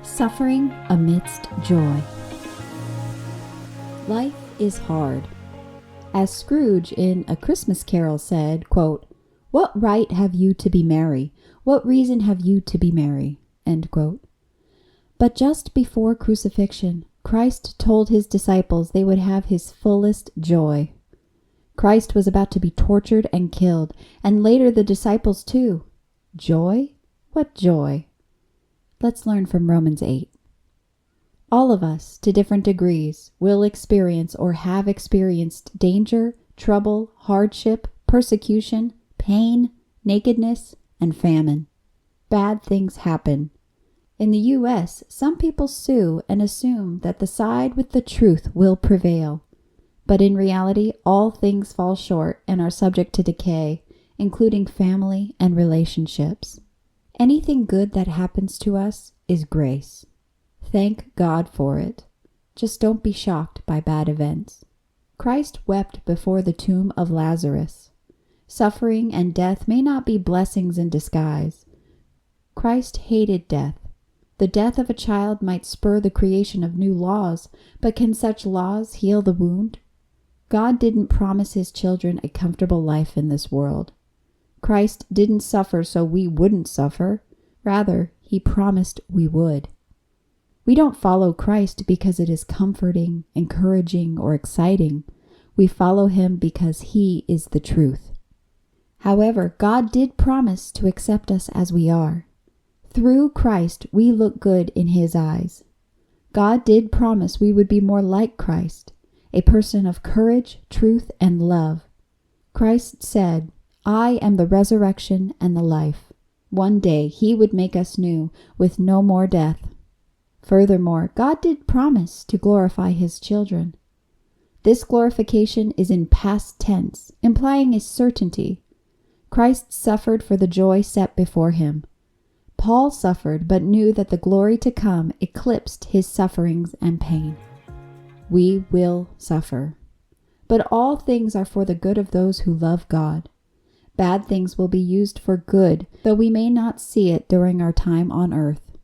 Suffering amidst joy. Life is hard. As Scrooge in A Christmas Carol said, quote, "What right have you to be merry? What reason have you to be merry?" End quote. But just before crucifixion, Christ told his disciples they would have his fullest joy. Christ was about to be tortured and killed, and later the disciples too. Joy? What joy? Let's learn from Romans 8. All of us, to different degrees, will experience or have experienced danger, trouble, hardship, persecution, pain, nakedness, and famine. Bad things happen. In the U.S., some people sue and assume that the side with the truth will prevail. But in reality, all things fall short and are subject to decay, including family and relationships. Anything good that happens to us is grace. Thank God for it. Just don't be shocked by bad events. Christ wept before the tomb of Lazarus. Suffering and death may not be blessings in disguise. Christ hated death. The death of a child might spur the creation of new laws, but can such laws heal the wound? God didn't promise his children a comfortable life in this world. Christ didn't suffer so we wouldn't suffer. Rather, he promised we would. We don't follow Christ because it is comforting, encouraging, or exciting. We follow him because he is the truth. However, God did promise to accept us as we are. Through Christ, we look good in his eyes. God did promise we would be more like Christ, a person of courage, truth, and love. Christ said, "I am the resurrection and the life." One day he would make us new, with no more death. Furthermore, God did promise to glorify his children. This glorification is in past tense, implying a certainty. Christ suffered for the joy set before him. Paul suffered, but knew that the glory to come eclipsed his sufferings and pain. We will suffer. But all things are for the good of those who love God. Bad things will be used for good, though we may not see it during our time on earth.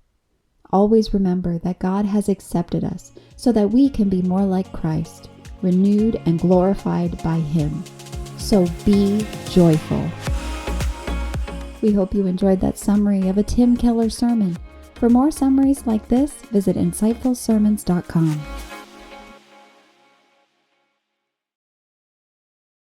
Always remember that God has accepted us so that we can be more like Christ, renewed and glorified by him. So be joyful. We hope you enjoyed that summary of a Tim Keller sermon. For more summaries like this, visit insightfulsermons.com.